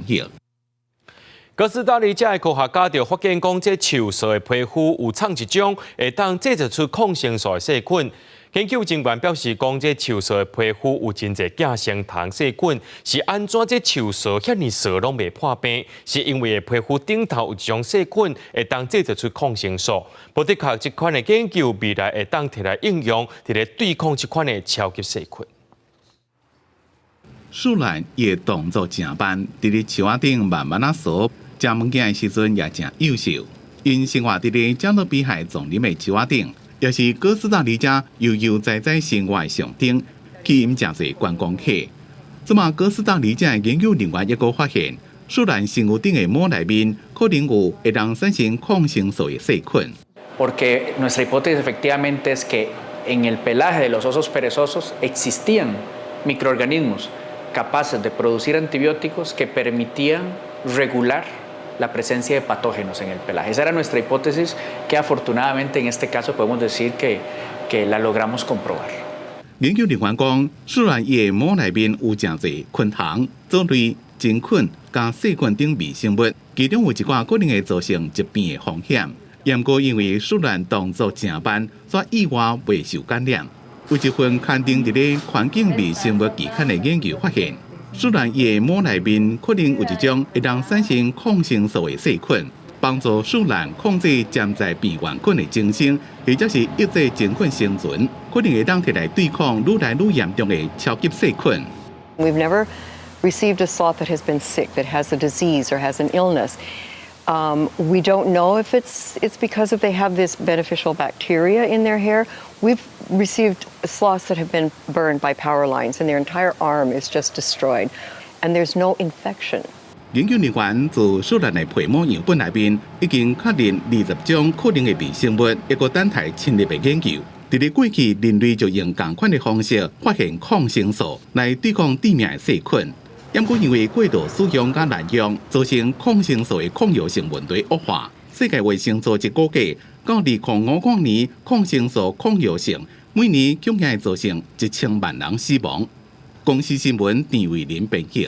朋友。哥斯达黎加的科学家就发现讲，这树树的皮肤有藏一种会当制造出抗生素的细菌。研究人员表示，讲这树树的皮肤有真侪寄生虫细菌，是安怎这树树遐尼细拢未破病？是因为皮肤顶头有一种细菌会当制造出抗生素。不的确，这款的研究未来会当摕来应用，摕来对抗这款的超级细菌。树懒也动作正慢，伫咧树仔顶慢慢扫，食物件的时阵也真优秀。因生活伫咧加勒比海丛林的树仔顶。也是哥斯达黎加悠悠哉哉生活的象征，吸引真侪观光客。这么哥斯达黎加的研究人员也阁发现，树懒生物顶的膜内面可能有会让产生抗生素的细菌。Porque nuestra hipótesis efectivamente es que en el pelaje de los osos perezosos existían microorganismos capaces de producir antibióticos que permitían regular la presencia de patógenos en el pelaje. Esa era nuestra hipótesis que afortunadamente en este caso podemos decir que la logramos comprobar. 研究人员讲，树懒叶膜内面有真侪昆虫、藻类、真菌、加细菌等微生物，其中有一寡可能会造成疾病的风险。不过因为树懒动作正慢，所以意外未受感染。有一份刊登伫咧环境微生物期刊的研究发现。树懒叶膜内面可能有一种会让产生抗生素的细菌，帮助树懒控制潜在病原菌的增生，或者是抑制真菌生存，可能会当摕来对抗愈来愈严重的超级细菌。We've never received a sloth that has been sick, that has a disease or has an illness. We don't know if it's because they have this beneficial bacteria in their hair. We've received sloths that have been burned by power lines and their entire arm is just destroyed, and there's no infection. 研究人员自树懒的皮膜样本内面已经确认20种可能的微生物，一个等待深入的研究。伫咧过去，人类就用同款的方式发现抗生素来对抗地面的细菌。不过因为过度使用甲滥用，造成抗生素的抗药性问题恶化。世界卫生组织估计，到2055年，抗生素抗药性每年恐怕会造成1000万人死亡。公司新闻，郑伟林编辑。